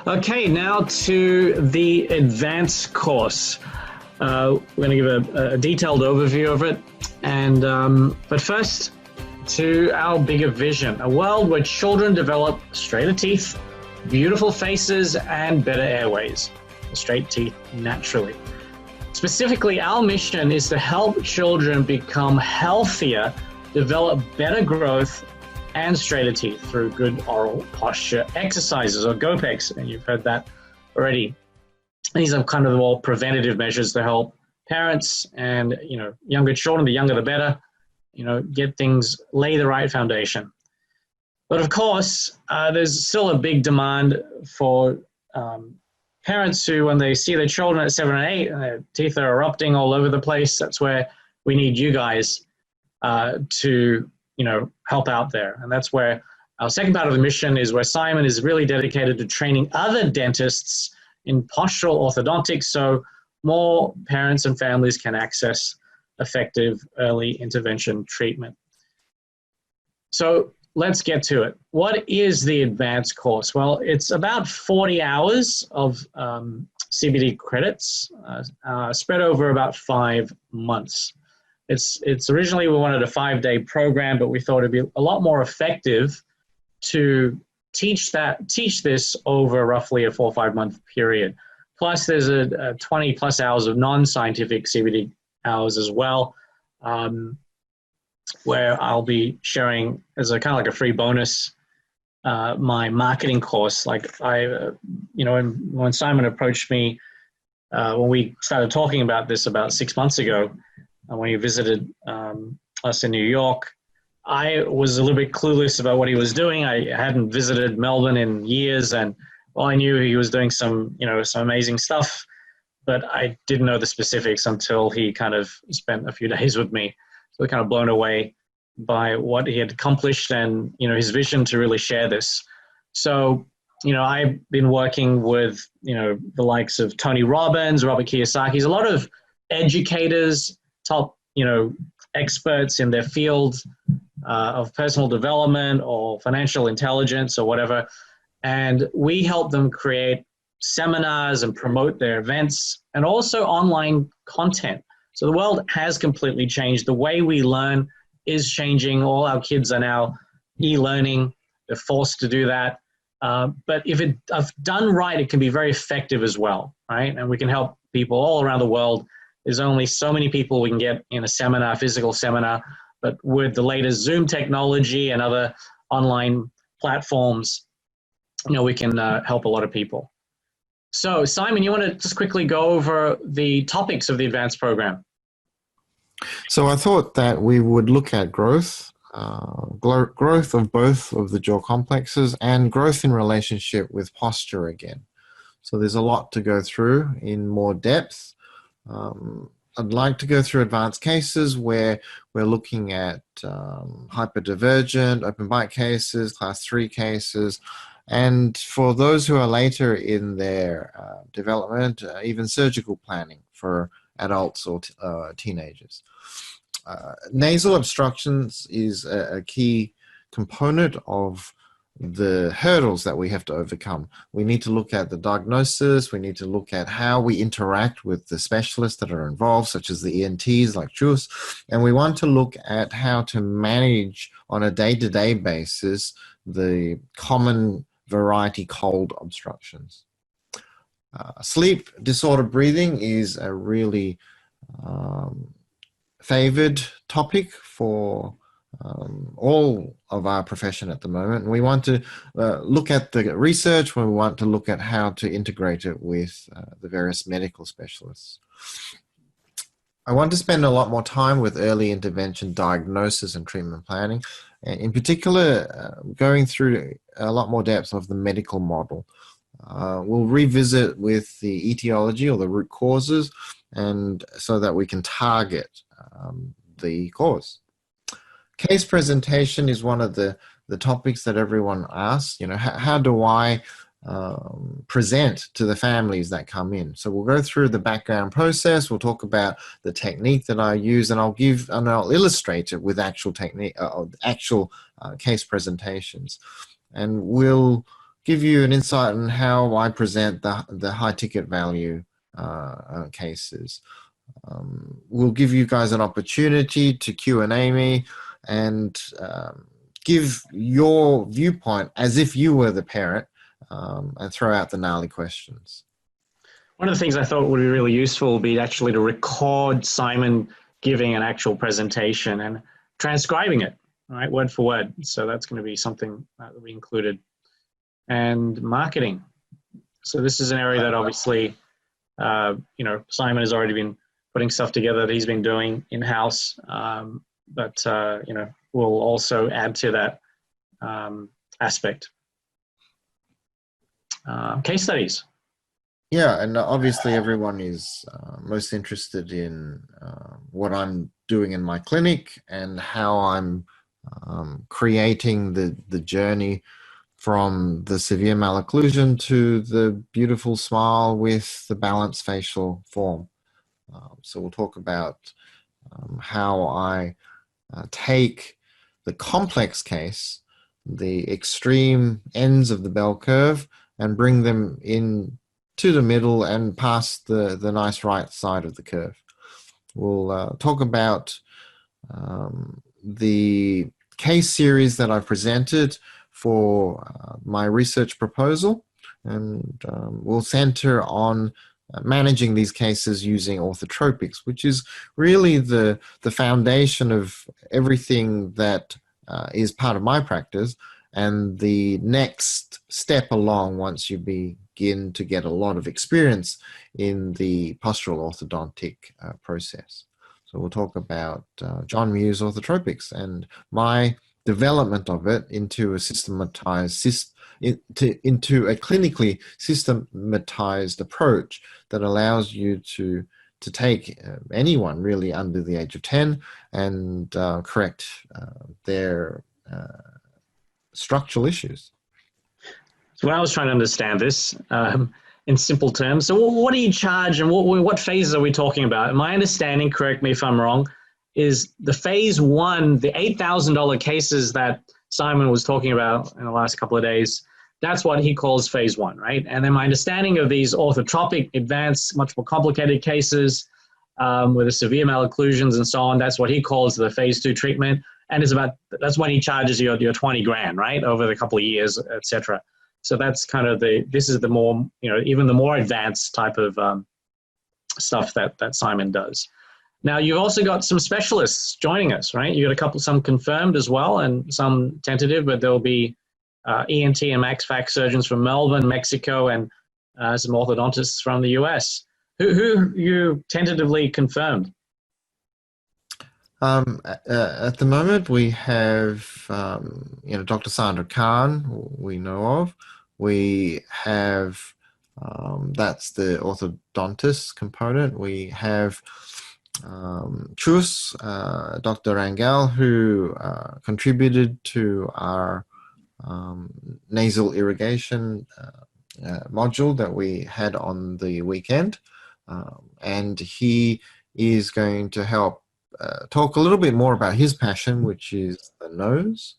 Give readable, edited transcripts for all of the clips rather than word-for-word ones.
Okay, now to the advanced course. We're going to give a detailed overview of it. And but first, to our bigger vision, a world where children develop straighter teeth, beautiful faces, and better airways. Straight teeth naturally. Specifically, our mission is to help children become healthier, develop better growth, and straighter teeth through good oral posture exercises, or GOPEX, and you've heard that already. These are kind of all preventative measures to help parents and younger children, the younger the better, get things, lay the right foundation. But of course, there's still a big demand for parents who, when they see their children at 7 and 8 and their teeth are erupting all over the place, that's where we need you guys to help out there. And that's where our second part of the mission is, where Simon is really dedicated to training other dentists in postural orthodontics, so more parents and families can access effective early intervention treatment. So let's get to it. What is the advanced course? Well, it's about 40 hours of CBD credits spread over about 5 months. It's originally, we wanted a 5-day program, but we thought it'd be a lot more effective to teach this over roughly a 4 or 5 month period. Plus, there's a 20 plus hours of non-scientific CBD hours as well, where I'll be sharing as a kind of like a free bonus my marketing course. Like when Simon approached me, when we started talking about this about 6 months ago, when he visited us in New York, I was a little bit clueless about what he was doing. I hadn't visited Melbourne in years, and I knew he was doing some amazing stuff, but I didn't know the specifics until he kind of spent a few days with me. So kind of blown away by what he had accomplished and, his vision to really share this. So, I've been working with, the likes of Tony Robbins, Robert Kiyosaki's, a lot of educators, top, experts in their field of personal development or financial intelligence or whatever. And we help them create seminars and promote their events, and also online content. So the world has completely changed. The way we learn is changing. All our kids are now e-learning. They're forced to do that. But if done right, it can be very effective as well, right? And we can help people all around the world. There's only so many people we can get in a seminar, physical seminar, but with the latest Zoom technology and other online platforms, we can help a lot of people. So Simon, you want to just quickly go over the topics of the advanced program? So I thought that we would look at growth, growth of both of the jaw complexes, and growth in relationship with posture again. So there's a lot to go through in more depth. I'd like to go through advanced cases where we're looking at hyperdivergent, open bite cases, class 3 cases, and for those who are later in their development, even surgical planning for adults or teenagers. Nasal obstructions is a key component of the hurdles that we have to overcome. We need to look at the diagnosis, we need to look at how we interact with the specialists that are involved, such as the ENTs like Chus, and we want to look at how to manage on a day-to-day basis the common variety cold obstructions. Sleep disorder breathing is a really favored topic for all of our profession at the moment. We want to look at the research, we want to look at how to integrate it with the various medical specialists. I want to spend a lot more time with early intervention diagnosis and treatment planning, and in particular going through a lot more depth of the medical model. We'll revisit with the etiology or the root causes, and so that we can target the cause. Case presentation is one of the topics that everyone asks. How do I present to the families that come in? So we'll go through the background process. We'll talk about the technique that I use, and I'll illustrate it with actual technique, actual case presentations, and we'll give you an insight on how I present the high ticket value cases. We'll give you guys an opportunity to Q&A me and give your viewpoint as if you were the parent, and throw out the gnarly questions. One of the things I thought would be really useful would be actually to record Simon giving an actual presentation and transcribing it, right, word for word. So that's going to be something that we included. And marketing. So this is an area that obviously, Simon has already been putting stuff together that he's been doing in-house, but we'll also add to that aspect. Case studies. Yeah, and obviously everyone is most interested in what I'm doing in my clinic and how I'm creating the journey from the severe malocclusion to the beautiful smile with the balanced facial form. So we'll talk about how I take the complex case, the extreme ends of the bell curve, and bring them in to the middle and past the nice right side of the curve. We'll talk about the case series that I've presented for my research proposal, and we'll center on managing these cases using orthotropics, which is really the foundation of everything that is part of my practice, and the next step along once you begin to get a lot of experience in the postural orthodontic process. So we'll talk about John Mew's orthotropics and my development of it into a systematized into a clinically systematized approach that allows you to take anyone really under the age of 10 and correct their structural issues. So when I was trying to understand this in simple terms, so what do you charge and what phases are we talking about? My understanding, correct me if I'm wrong, is the phase one, the $8,000 cases that Simon was talking about in the last couple of days, that's what he calls phase one, right? And then my understanding of these orthotropic, advanced, much more complicated cases with the severe malocclusions and so on, that's what he calls the phase two treatment. And that's when he charges your 20 grand, right? Over the couple of years, et cetera. So that's kind of this is the more, even the more advanced type of stuff that Simon does. Now, you've also got some specialists joining us, right? You got some confirmed as well and some tentative, but there'll be ENT and max-fac surgeons from Melbourne, Mexico, and some orthodontists from the US. Who you tentatively confirmed? At the moment, we have, Dr. Sandra Khan, we know of. We have, that's the orthodontist component. We have Chus, Dr. Rangel, who contributed to our nasal irrigation module that we had on the weekend. And he is going to help talk a little bit more about his passion, which is the nose.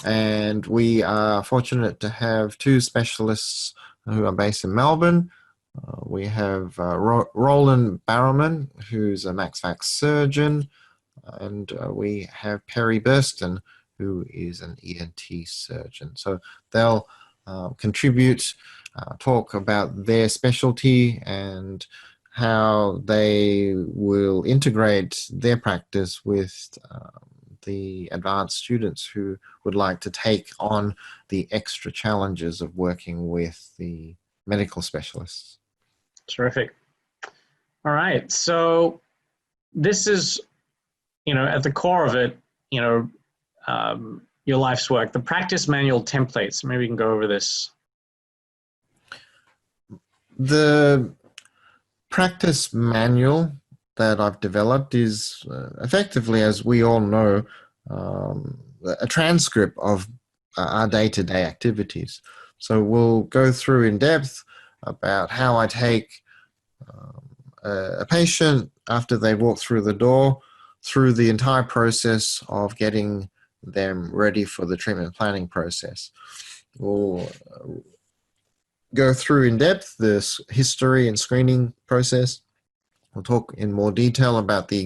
And we are fortunate to have two specialists who are based in Melbourne. We have Roland Barrowman, who's a max-fac surgeon, and we have Perry Burston, who is an ENT surgeon. So they'll contribute, talk about their specialty and how they will integrate their practice with the advanced students who would like to take on the extra challenges of working with the medical specialists. Terrific. All right. So this is, at the core of it, your life's work, the practice manual templates. Maybe we can go over this. The practice manual that I've developed is effectively, as we all know, a transcript of our day-to-day activities. So we'll go through in depth about how I take a patient after they walk through the door, through the entire process of getting them ready for the treatment planning process. We'll go through in depth the history and screening process. We'll talk in more detail about the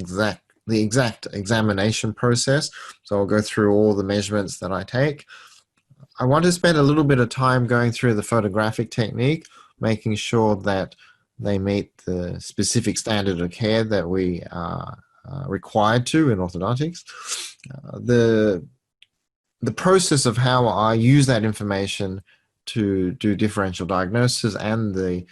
exact examination process. So I'll go through all the measurements that I take. I want to spend a little bit of time going through the photographic technique, making sure that they meet the specific standard of care that we are required to in orthodontics. The process of how I use that information to do differential diagnosis and the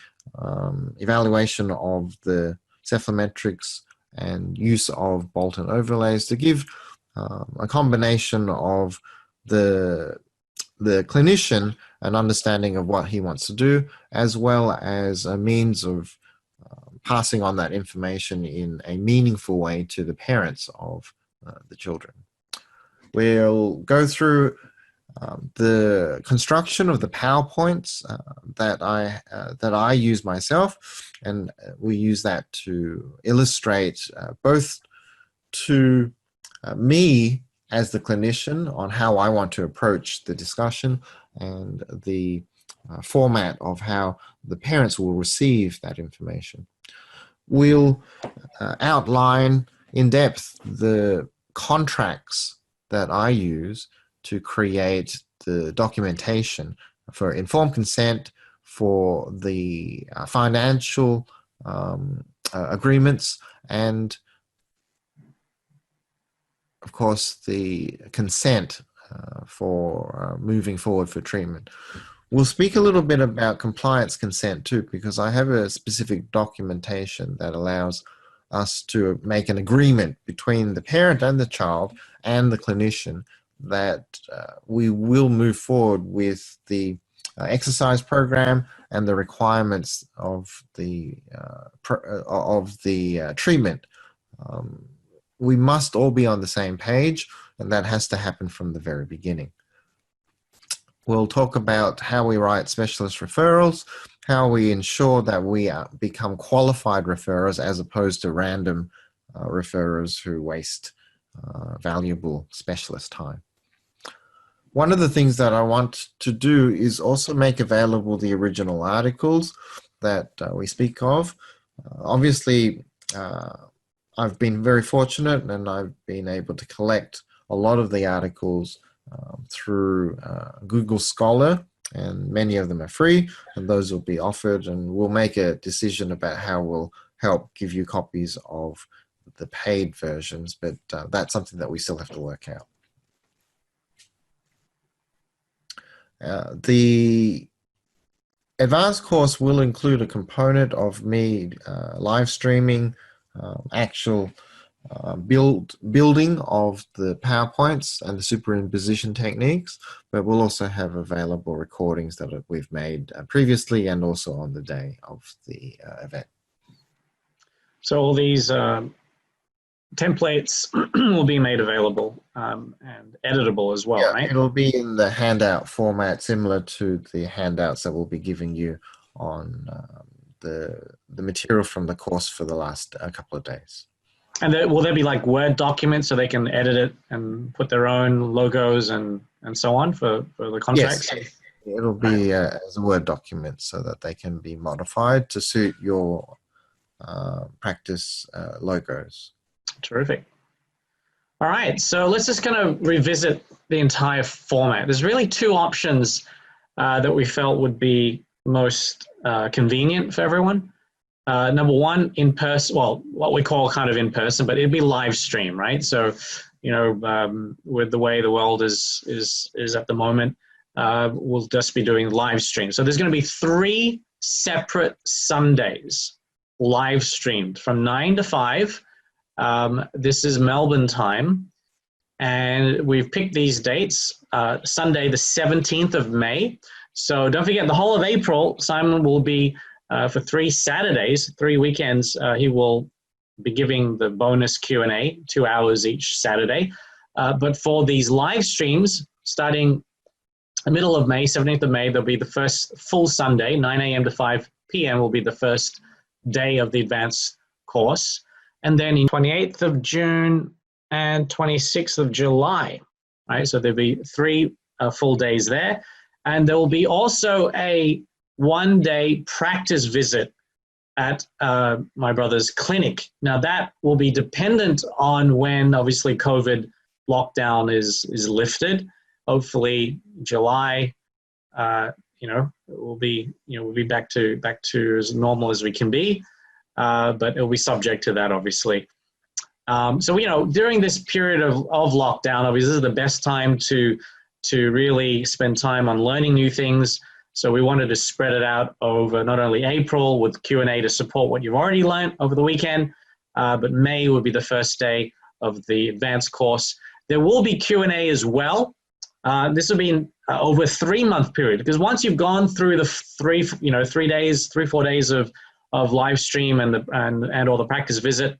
evaluation of the cephalometrics and use of Bolton overlays to give a combination of the clinician an understanding of what he wants to do, as well as a means of passing on that information in a meaningful way to the parents of the children. We'll go through the construction of the PowerPoints that I use myself, and we use that to illustrate both to me as the clinician on how I want to approach the discussion, and the format of how the parents will receive that information. We'll outline in depth the contracts that I use to create the documentation for informed consent, for the financial agreements, and of course the consent for moving forward for treatment. We'll speak a little bit about compliance consent too, because I have a specific documentation that allows us to make an agreement between the parent and the child and the clinician that we will move forward with the exercise program and the requirements of the treatment. We must all be on the same page, and that has to happen from the very beginning. We'll talk about how we write specialist referrals, how we ensure that we become qualified referrers as opposed to random referrers who waste valuable specialist time. One of the things that I want to do is also make available the original articles that we speak of. Obviously, I've been very fortunate, and I've been able to collect a lot of the articles through Google Scholar, and many of them are free, and those will be offered, and we'll make a decision about how we'll help give you copies of the paid versions, but that's something that we still have to work out. The advanced course will include a component of me live streaming actual building of the PowerPoints and the superimposition techniques, but we'll also have available recordings that we've made previously and also on the day of the event. So all these templates will be made available and editable as well, yeah, right? It'll be in the handout format, similar to the handouts that we'll be giving you on the material from the course for the last couple of days. And will there be like Word documents so they can edit it and put their own logos and so on for the contracts? Yes, it'll be as a Word document so that they can be modified to suit your practice logos. Terrific. All right, so let's just kind of revisit the entire format. There's really two options that we felt would be most convenient for everyone. Number one, in person, well, what we call kind of in person, but it'd be live stream, right? So, you know, with the way the world is at the moment, we'll just be doing live stream. So there's going to be 3 separate Sundays live streamed from 9 to 5. This is Melbourne time, and we've picked these dates, Sunday the 17th of May. So don't forget, the whole of April, Simon will be for 3 Saturdays, 3 weekends, he will be giving the bonus Q&A, 2 hours each Saturday. But for these live streams, starting the middle of May, 17th of May, there'll be the first full Sunday, 9 a.m. to 5 p.m. will be the first day of the advanced course. And then in 28th of June and 26th of July, right? So there'll be 3 full days there. And there will be also a one-day practice visit at my brother's clinic. Now that will be dependent on when obviously COVID lockdown is lifted. Hopefully July, we'll be back to as normal as we can be, but it'll be subject to that obviously. So during this period of lockdown, obviously this is the best time to really spend time on learning new things. So we wanted to spread it out over not only April with Q&A to support what you've already learned over the weekend, but May will be the first day of the advanced course. There will be Q&A as well. This will be over a 3-month period, because once you've gone through the 3-4 days of live stream and all the practice visit,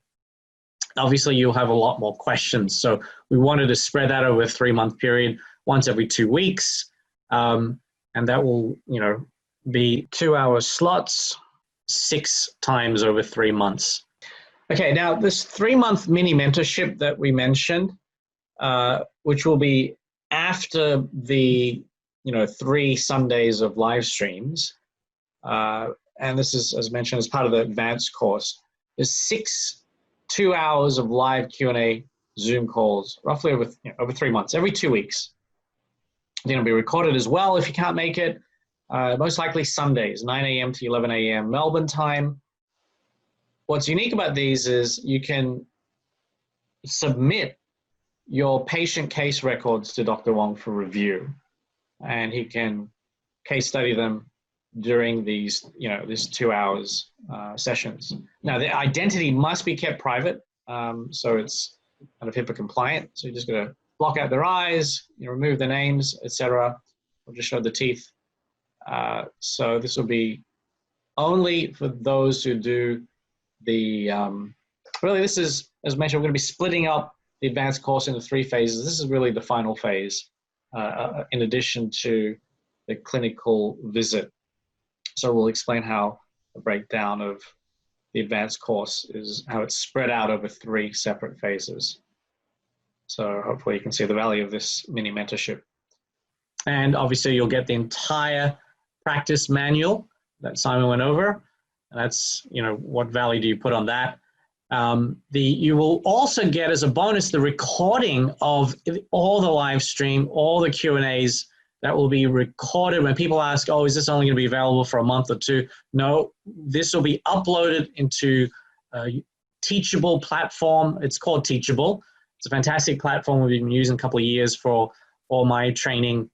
obviously you'll have a lot more questions. So we wanted to spread that over a 3-month period, once every 2 weeks. And that will, be 2-hour slots, 6 times over 3 months. Okay, now this 3-month mini mentorship that we mentioned, which will be after the, 3 Sundays of live streams, and this is, as mentioned, as part of the advanced course, there's 2 hours of live Q&A Zoom calls, roughly over 3 months, every 2 weeks. They're going to be recorded as well if you can't make it. Most likely Sundays, 9 a.m. to 11 a.m. Melbourne time. What's unique about these is you can submit your patient case records to Dr. Wong for review, and he can case study them during these 2 hours sessions. Now, the identity must be kept private, so it's kind of HIPAA compliant. So you're just going to block out their eyes, remove their names, etc. We'll just show the teeth. So this will be only for those who do the, really this is, as mentioned, we're going to be splitting up the advanced course into 3 phases. This is really the final phase, in addition to the clinical visit. So we'll explain how the breakdown of the advanced course is, how it's spread out over 3 separate phases. So hopefully you can see the value of this mini mentorship. And obviously you'll get the entire practice manual that Simon went over. And that's, what value do you put on that? You will also get as a bonus the recording of all the live stream, all the Q&As that will be recorded. When people ask, oh, is this only going to be available for a month or 2? No, this will be uploaded into a Teachable platform. It's called Teachable. It's a fantastic platform we've been using a couple of years for all my training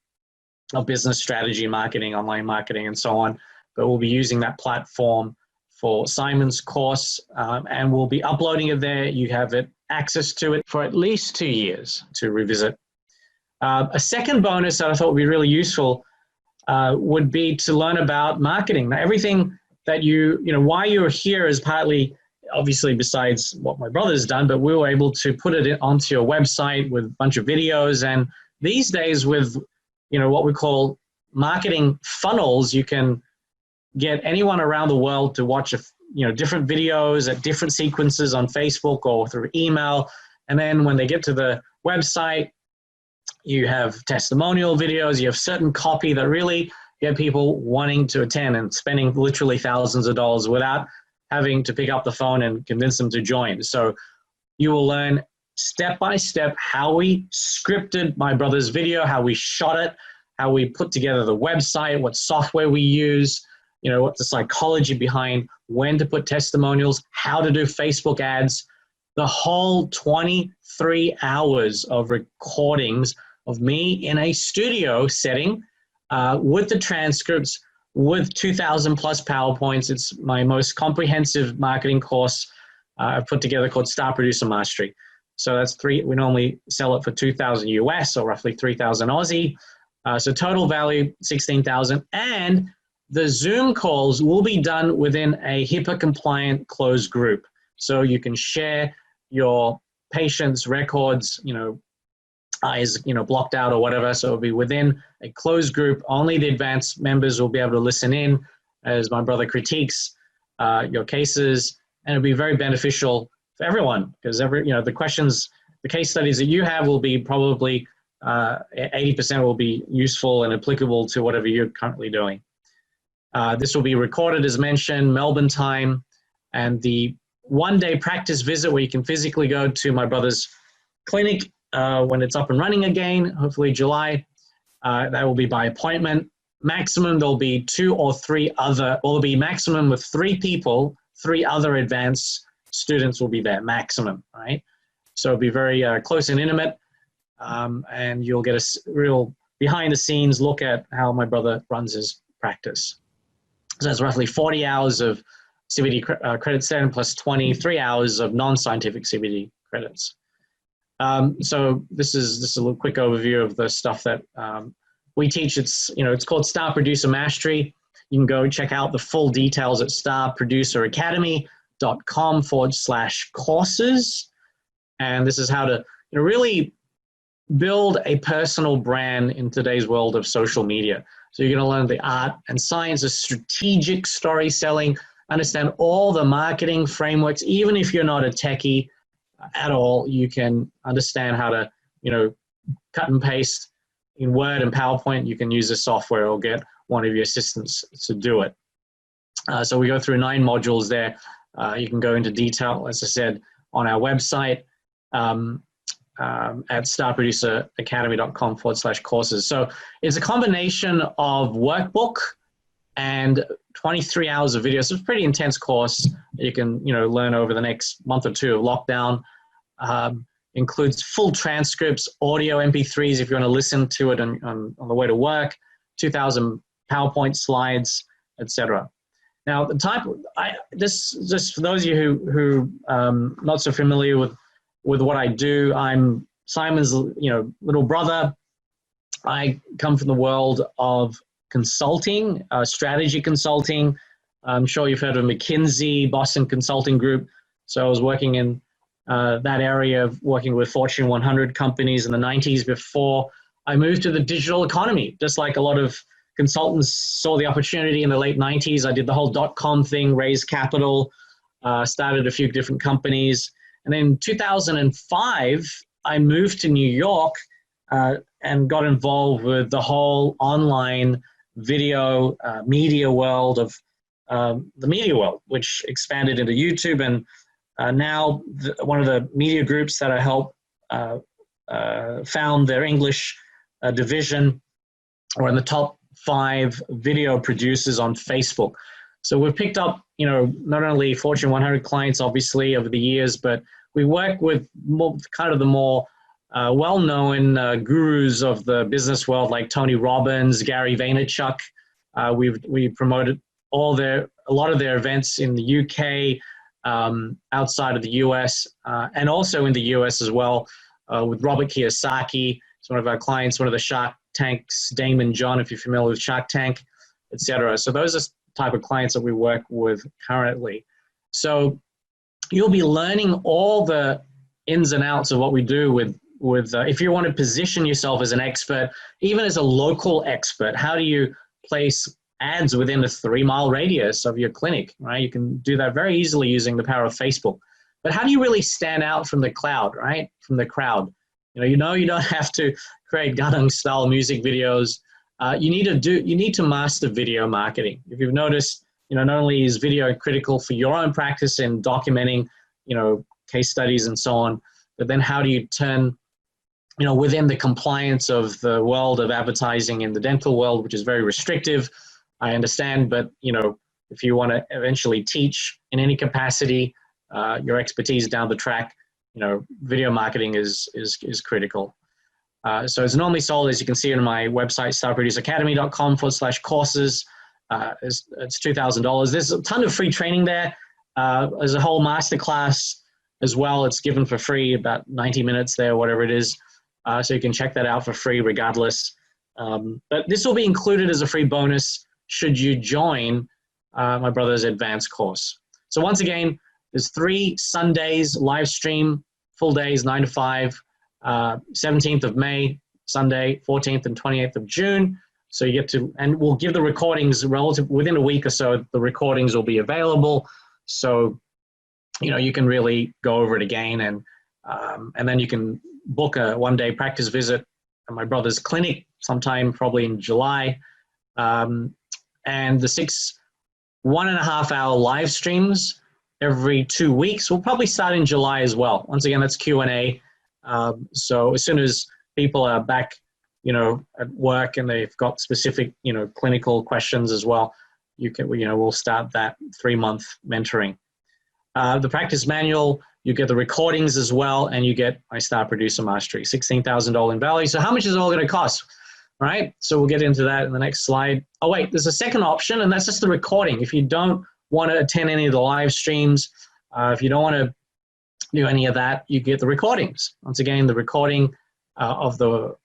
of business strategy, marketing, online marketing, and so on. But we'll be using that platform for Simon's course, and we'll be uploading it there. You have access to it for at least 2 years to revisit. A second bonus that I thought would be really useful would be to learn about marketing. Now, everything that why you're here is partly, obviously, besides what my brother's done, but we were able to put it onto your website with a bunch of videos. And these days with, what we call marketing funnels, you can get anyone around the world to watch, different videos at different sequences on Facebook or through email. And then when they get to the website, you have testimonial videos, you have certain copy that really get people wanting to attend and spending literally thousands of dollars without having to pick up the phone and convince them to join. So you will learn step by step how we scripted my brother's video, how we shot it, how we put together the website, what software we use, what the psychology behind when to put testimonials, how to do Facebook ads, the whole 23 hours of recordings of me in a studio setting with the transcripts, with 2,000 plus PowerPoints. It's my most comprehensive marketing course I've put together called Star Producer Mastery. So that's we normally sell it for 2,000 US or roughly 3,000 Aussie. So total value, 16,000. And the Zoom calls will be done within a HIPAA compliant closed group. So you can share your patient's records, eyes, blocked out or whatever. So it'll be within a closed group. Only the advanced members will be able to listen in as my brother critiques your cases, and it'll be very beneficial for everyone because the questions, the case studies that you have will be probably 80% will be useful and applicable to whatever you're currently doing. This will be recorded, as mentioned, Melbourne time, and the one-day practice visit where you can physically go to my brother's clinic when it's up and running again, hopefully July. That will be by appointment. Maximum, there'll be 2 or 3 other, or there'll be maximum with 3 people, 3 other advanced students will be there, maximum, right? So it'll be very close and intimate, and you'll get a real behind-the-scenes look at how my brother runs his practice. So that's roughly 40 hours of CBD credit setting plus 23 hours of non-scientific CBD credits. So this is just a little quick overview of the stuff that we teach. It's called Star Producer Mastery. You can go check out the full details at starproduceracademy.com/courses. And this is how to really build a personal brand in today's world of social media. So you're going to learn the art and science of strategic story selling, understand all the marketing frameworks. Even if you're not a techie at all, you can understand how to, cut and paste in Word and PowerPoint. You can use the software or get one of your assistants to do it. So we go through 9 modules there. You can go into detail, as I said, on our website at starproduceracademy.com/courses. So it's a combination of workbook and 23 hours of video. So it's a pretty intense course you can, learn over the next month or 2 of lockdown. Includes full transcripts, audio MP3s if you want to listen to it on the way to work, 2,000 PowerPoint slides, etc. Now, the type, just for those of you who not so familiar with what I do, I'm Simon's, little brother. I come from the world of consulting, strategy consulting. I'm sure you've heard of McKinsey, Boston Consulting Group. So I was working in that area of working with Fortune 100 companies in the 90s before I moved to the digital economy. Just like a lot of consultants saw the opportunity in the late 90s, I did the whole .com thing, raised capital, started a few different companies. And then in 2005, I moved to New York and got involved with the whole online video media world of the media world, which expanded into YouTube. And now one of the media groups that I helped found their English division, or in the top 5 video producers on Facebook. So we've picked up, not only Fortune 100 clients, obviously, over the years, but we work with kind of the more well-known gurus of the business world, like Tony Robbins, Gary Vaynerchuk. We've promoted a lot of their events in the UK, outside of the US, and also in the US as well, with Robert Kiyosaki. It's one of our clients, one of the Shark Tanks, Damon John, if you're familiar with Shark Tank, etc. So those are the type of clients that we work with currently. So you'll be learning all the ins and outs of what we do with if you want to position yourself as an expert, even as a local expert. How do you place ads within a 3-mile radius of your clinic, right? You can do that very easily using the power of Facebook. But how do you really stand out from the crowd, right? From the crowd. You don't have to create Gangnam style music videos. You need to master video marketing. If you've noticed, not only is video critical for your own practice in documenting, case studies and so on, but then how do you turn, within the compliance of the world of advertising in the dental world, which is very restrictive, I understand, but if you want to eventually teach in any capacity, your expertise down the track, video marketing is critical. So it's normally sold, as you can see on my website, starproduceracademy.com/courses. It's $2,000. There's a ton of free training there. There's a whole masterclass as well. It's given for free, about 90 minutes there, whatever it is. So you can check that out for free regardless. But this will be included as a free bonus should you join my brother's advanced course. So once again, there's 3 Sundays live stream, full days, 9 to 5, 17th of May, Sunday, 14th and 28th of June. So you get to, and we'll give the recordings within a week or so, the recordings will be available. So, you can really go over it again, and then you can book a 1-day practice visit my brother's clinic sometime probably in July. And the 6 1.5-hour live streams every 2 weeks will probably start in July as well. Once again, that's Q&A. So as soon as people are back, at work and they've got specific, clinical questions as well, we'll start that 3-month mentoring. The practice manual, you get the recordings as well, and you get my Star Producer Mastery, $16,000 in value. So how much is it all going to cost? All right, so we'll get into that in the next slide. Oh wait, there's a second option, and that's just the recording. If you don't want to attend any of the live streams, if you don't want to do any of that, you get the recordings. Once again, the recording of the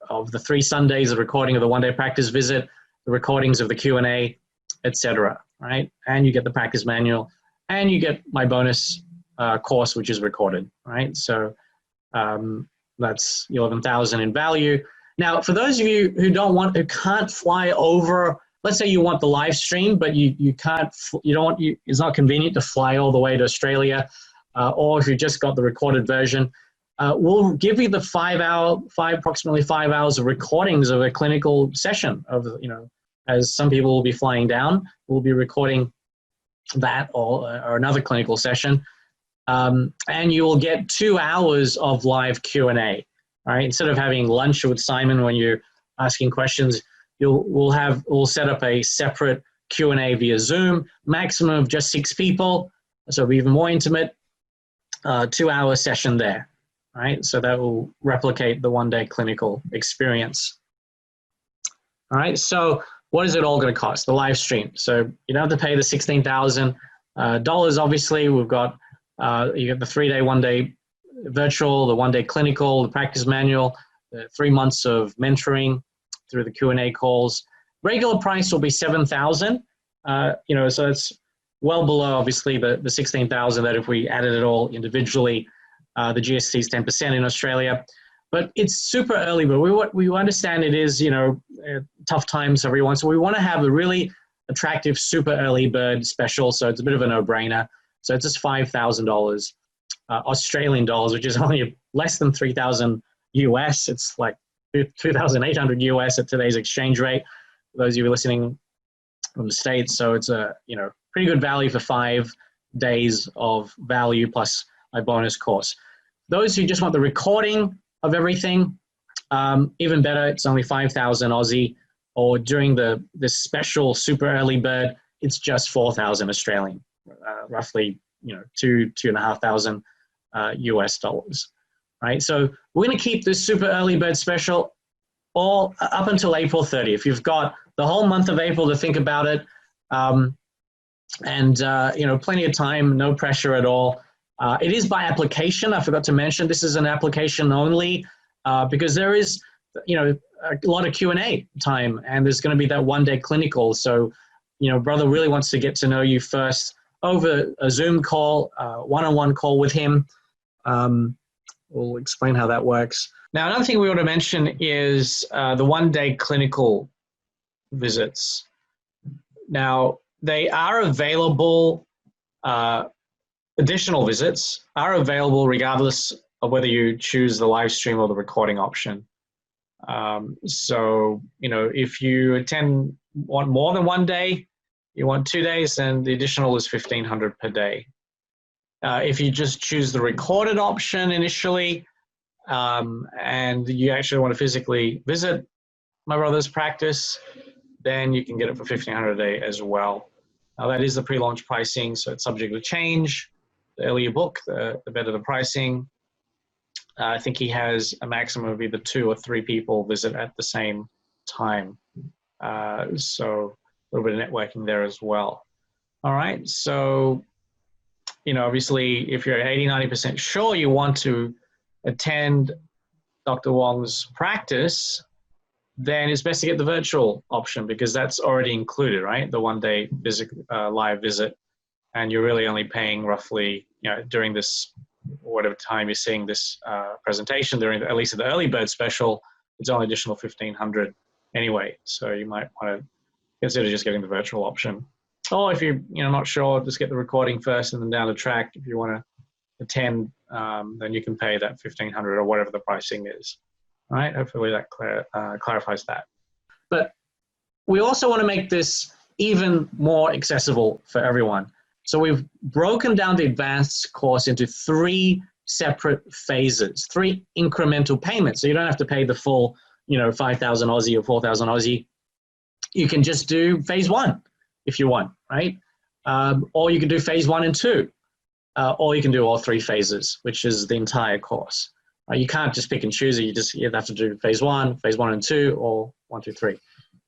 3 Sundays, the recording of the 1-day practice visit, the recordings of the Q&A, etc. Right, and you get the practice manual, and you get my bonus course, which is recorded. Right, so that's $11,000 in value. Now, for those of you who can't fly over, let's say you want the live stream, but it's not convenient to fly all the way to Australia, or if you just got the recorded version, we'll give you the approximately 5 hours of recordings of a clinical session as some people will be flying down, we'll be recording that or another clinical session, and you will get 2 hours of live Q&A. All right, instead of having lunch with Simon when you're asking questions, we'll set up a separate Q&A via Zoom, maximum of just 6 people, so it'll be even more intimate, 2-hour session there. All right, so that will replicate the 1-day clinical experience. All right, so what is it all going to cost? The live stream. So you don't have to pay the $16,000. Obviously, we've got you get the 3-day, 1-day virtual, the 1-day clinical, the practice manual, the 3 months of mentoring through the Q&A calls. Regular price will be $7,000. So it's well below obviously the $16,000 that if we added it all individually, the GST is 10% in Australia. But it's super early, but we understand it is tough times for everyone. So we want to have a really attractive super early bird special. So it's a bit of a no-brainer. So it's just $5,000. Australian dollars, which is only less than 3,000 US. It's like 2,800 US at today's exchange rate. For those of you listening from the States, so it's a pretty good value for 5 days of value plus my bonus course. Those who just want the recording of everything, even better. It's only 5,000 Aussie, or during this special super early bird, it's just 4,000 Australian, roughly $2,500 US dollars, right? So we're going to keep this super early bird special all up until April 30th. You've got the whole month of April to think about it, and plenty of time, no pressure at all. It is by application. I forgot to mention this is an application only because there is a lot of Q&A time, and there's going to be that 1-day clinical. So brother really wants to get to know you first over a Zoom call, one-on-one call with him. We'll explain how that works. Now, another thing we want to mention is the 1-day clinical visits. Now, they are available, additional visits are available regardless of whether you choose the live stream or the recording option. So, if you want more than 1 day, you want 2 days, then the additional is $1,500 per day. If you just choose the recorded option initially, and you actually want to physically visit my brother's practice, then you can get it for $1,500 a day as well. Now that is the pre-launch pricing, so it's subject to change. The earlier you book, the better the pricing. I think he has a maximum of either 2 or 3 people visit at the same time. So a little bit of networking there as well. All right, so, obviously if you're 80-90% sure you want to attend Dr. Wong's practice, then it's best to get the virtual option because that's already included, right? The 1-day visit, live visit, and you're really only paying roughly, during this, whatever time you're seeing this presentation, during at least the early bird special, it's only additional $1,500 anyway. So you might want to consider just getting the virtual option. Or if you're not sure, just get the recording first and then down the track. If you want to attend, then you can pay that $1,500 or whatever the pricing is. All right, hopefully that clarifies that. But we also want to make this even more accessible for everyone. So we've broken down the advanced course into 3 separate phases, 3 incremental payments. So you don't have to pay the full, 5,000 Aussie or 4,000 Aussie. You can just do phase 1 if you want, right? Or you can do phase 1 and 2, or you can do all 3 phases, which is the entire course. You can't just pick and choose it. You have to do phase 1 and 2, or 1, 2, 3.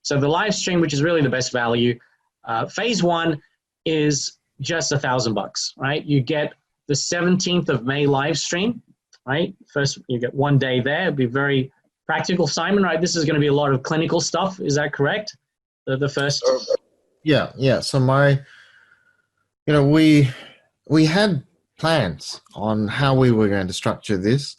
So the live stream, which is really the best value, phase 1 is just $1,000, right? You get the 17th of May live stream, right? First, you get 1 day there. It'll be very practical. Simon, right? This is going to be a lot of clinical stuff. Is that correct? The first? Yeah. So we had plans on how we were going to structure this.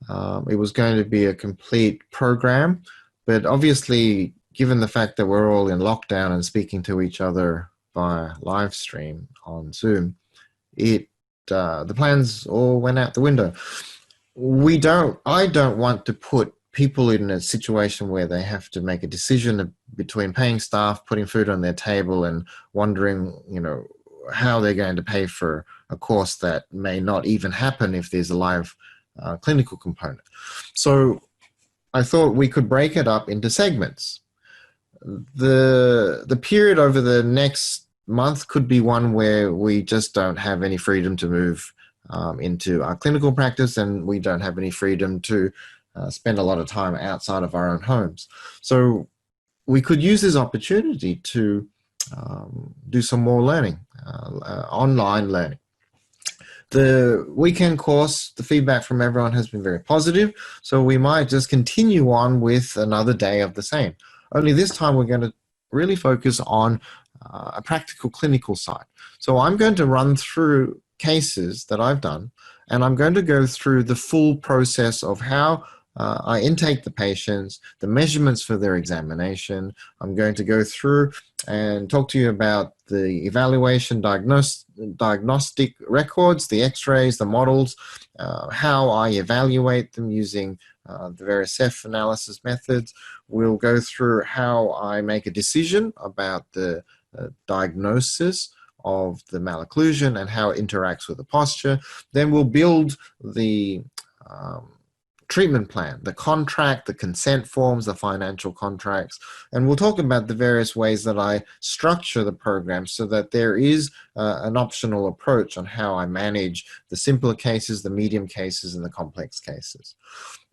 It was going to be a complete program, but obviously, given the fact that we're all in lockdown and speaking to each other via live stream on Zoom, the plans all went out the window. I don't want to put people in a situation where they have to make a decision between paying staff, putting food on their table, and wondering, how they're going to pay for a course that may not even happen if there's a live clinical component. So I thought we could break it up into segments. The period over the next month could be one where we just don't have any freedom to move into our clinical practice, and we don't have any freedom to spend a lot of time outside of our own homes. So we could use this opportunity to do some more learning, online learning. The weekend course, the feedback from everyone has been very positive, so we might just continue on with another day of the same. Only this time we're going to really focus on a practical clinical side. So I'm going to run through cases that I've done, and I'm going to go through the full process of how I intake the patients, the measurements for their examination. I'm going to go through and talk to you about the evaluation diagnostic records, the x-rays, the models, how I evaluate them using the various F analysis methods. We'll go through how I make a decision about the diagnosis of the malocclusion and how it interacts with the posture. Then we'll build the treatment plan, the contract, the consent forms, the financial contracts, and we'll talk about the various ways that I structure the program so that there is an optional approach on how I manage the simpler cases, the medium cases, and the complex cases.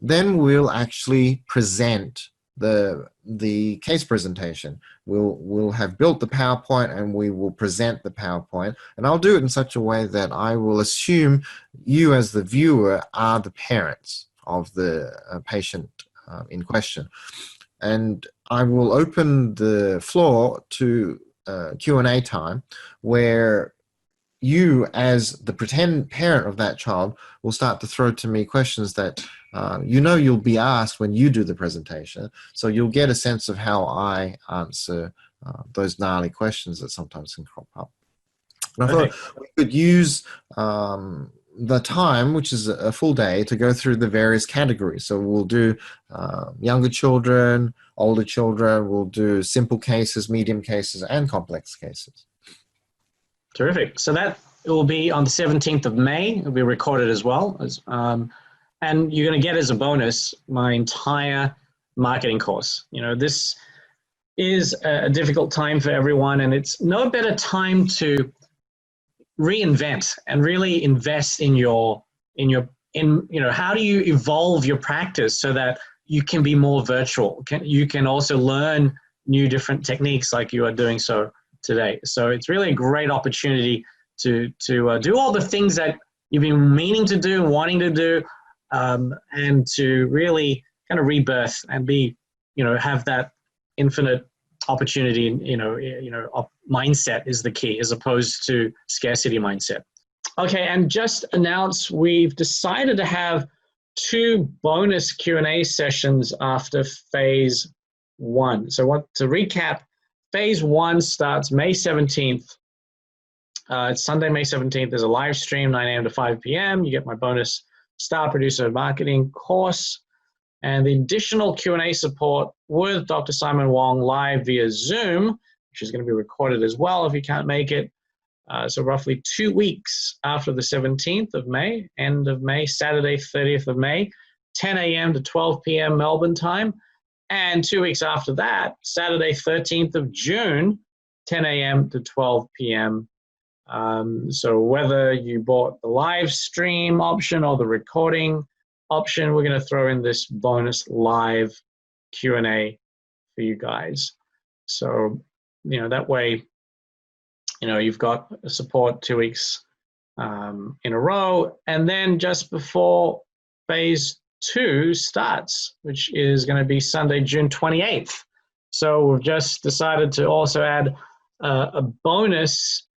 Then we'll actually present the case presentation. We'll have built the PowerPoint and we will present the PowerPoint, and I'll do it in such a way that I will assume you as the viewer are the parents of the patient in question. And I will open the floor to Q&A time where you as the pretend parent of that child will start to throw to me questions that you'll be asked when you do the presentation. So you'll get a sense of how I answer those gnarly questions that sometimes can crop up. And I thought we could use the time, which is a full day, to go through the various categories. So we'll do younger children, older children, we'll do simple cases, medium cases, and complex cases. Terrific. So that will be on the 17th of May. It'll be recorded as well. And you're going to get as a bonus my entire marketing course. This is a difficult time for everyone, and it's no better time to reinvent and really invest in how do you evolve your practice so that you can be more virtual. You can also learn new different techniques like you are doing so today. So it's really a great opportunity to do all the things that you've been meaning to do, wanting to do, and to really kind of rebirth and have that infinite opportunity. Mindset is the key as opposed to scarcity mindset. Okay, and just announce we've decided to have 2 bonus Q&A sessions after phase 1. So to recap, phase 1 starts May 17th. It's Sunday, May 17th. There's a live stream, 9 a.m. to 5 p.m. You get my bonus Star Producer Marketing course. and the additional Q&A support with Dr. Simon Wong live via Zoom, which is going to be recorded as well if you can't make it. So roughly 2 weeks after the 17th of May, end of May, Saturday, 30th of May, 10 a.m. to 12 p.m. Melbourne time. And 2 weeks after that, Saturday, 13th of June, 10 a.m. to 12 p.m. So whether you bought the live stream option or the recording option, we're going to throw in this bonus live Q&A for you guys. So, that way, you've got support 2 weeks in a row. And then just before phase 2 starts, which is going to be Sunday, June 28th. So we've just decided to also add a bonus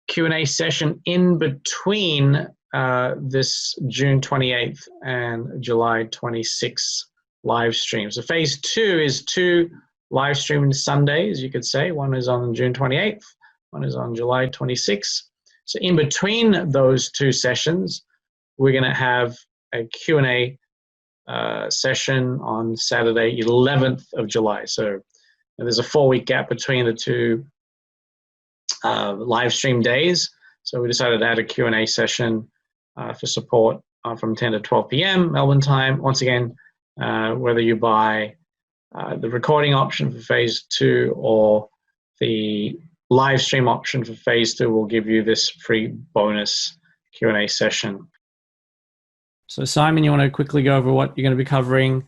Q&A session in between this June 28th and July 26th live stream. So phase 2 is 2 live streaming Sundays, you could say. One is on June 28th, one is on July 26th. So in between those 2 sessions, we're going to have a Q&A session on Saturday, 11th of July. So there's a 4-week gap between the 2 live stream days. So we decided to add a Q&A session for support from 10 to 12 p.m. Melbourne time. Once again, whether you buy the recording option for phase 2 or the live stream option for phase 2, will give you this free bonus Q&A session. So Simon, you want to quickly go over what you're going to be covering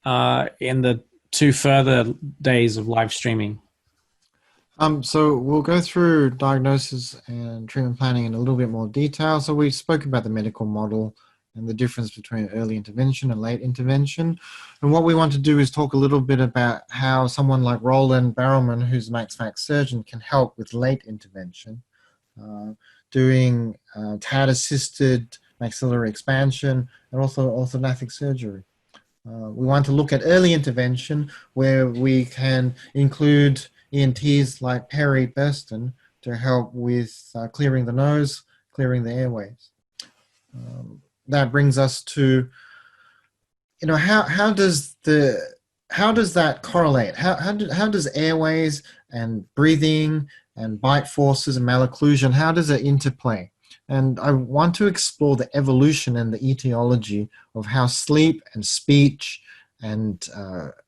in the 2 further days of live streaming? So we'll go through diagnosis and treatment planning in a little bit more detail. So we spoke about the medical model and the difference between early intervention and late intervention. And what we want to do is talk a little bit about how someone like Roland Barrowman, who's a max surgeon, can help with late intervention, doing TAD-assisted maxillary expansion and also orthodontic surgery. We want to look at early intervention where we can include ENTs like Perry Burston to help with clearing the nose, clearing the airways. That brings us to, how does that correlate? How does airways and breathing and bite forces and malocclusion, how does it interplay? And I want to explore the evolution and the etiology of how sleep and speech and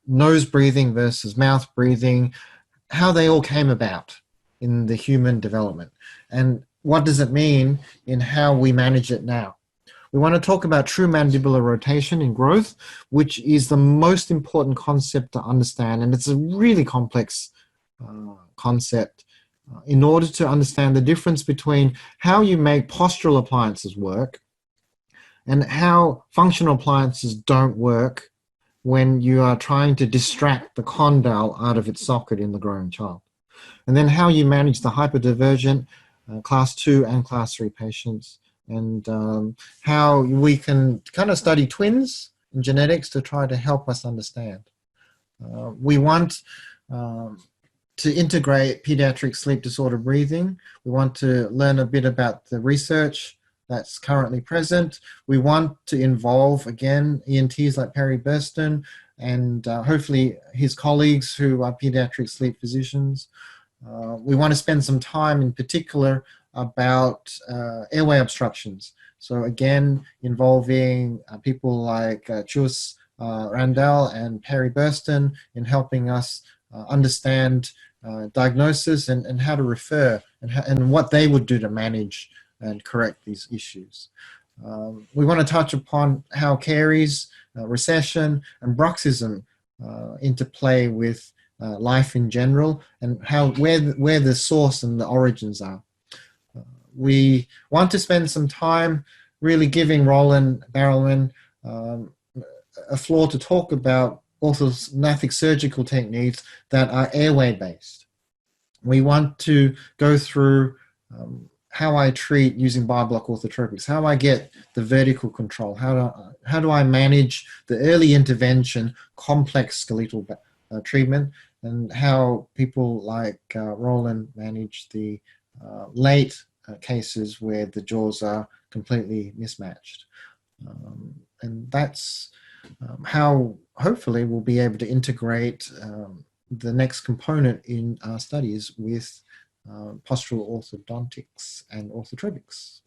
nose breathing versus mouth breathing, how they all came about in the human development. And what does it mean in how we manage it now? We want to talk about true mandibular rotation in growth, which is the most important concept to understand. And it's a really complex concept in order to understand the difference between how you make postural appliances work and how functional appliances don't work when you are trying to distract the condyle out of its socket in the growing child. And then how you manage the hyperdivergent class 2 and class 3 patients, and how we can kind of study twins in genetics to try to help us understand. We want to integrate pediatric sleep disorder breathing. We want to learn a bit about the research that's currently present. We want to involve, again, ENTs like Perry Burston and hopefully his colleagues who are pediatric sleep physicians. We want to spend some time in particular about airway obstructions. So again, involving people like Chus Randall and Perry Burston in helping us understand diagnosis and how to refer and what they would do to manage and correct these issues. We want to touch upon how caries, recession, and bruxism interplay with life in general, and where the source and the origins are. We want to spend some time really giving Roland Barrowman a floor to talk about orthodontic surgical techniques that are airway based. We want to go through how I treat using bioblock orthotropics, how I get the vertical control, how do I manage the early intervention complex skeletal treatment, and how people like Roland manage the late cases where the jaws are completely mismatched. And that's how hopefully we'll be able to integrate the next component in our studies with postural orthodontics and orthotropics.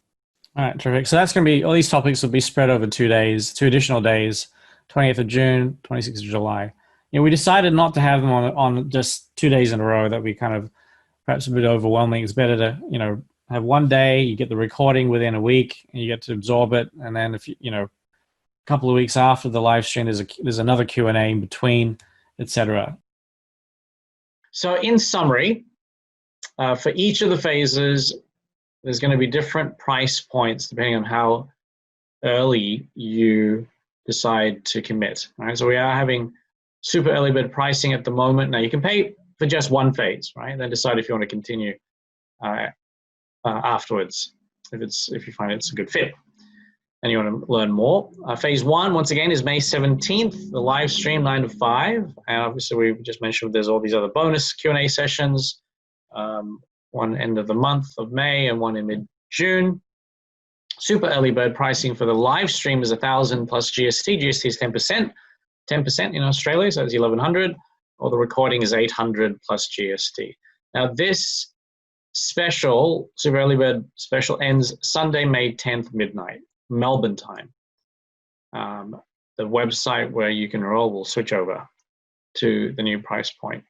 All right, terrific. So that's going to be, all these topics will be spread over 2 days, 2 additional days, 20th of June, 26th of July. We decided not to have them on just 2 days in a row. That would be kind of perhaps a bit overwhelming. It's better to, have one day, you get the recording within a week, and you get to absorb it. And then if a couple of weeks after the live stream, there's another Q&A in between, etc. So in summary, for each of the phases, there's going to be different price points depending on how early you decide to commit. Right? So we are having super early bird pricing at the moment. Now you can pay for just one phase, right? And then decide if you want to continue afterwards, if you find it's a good fit and you want to learn more. Phase 1, once again, is May 17th, the live stream 9 to 5. And obviously we just mentioned there's all these other bonus Q&A sessions, one end of the month of May and one in mid-June. Super early bird pricing for the live stream is 1,000 plus GST. GST is 10% in Australia, so it's 1,100, or the recording is 800 plus GST. Now this special, super early bird special, ends Sunday, May 10th, midnight, Melbourne time. The website where you can enroll will switch over to the new price point.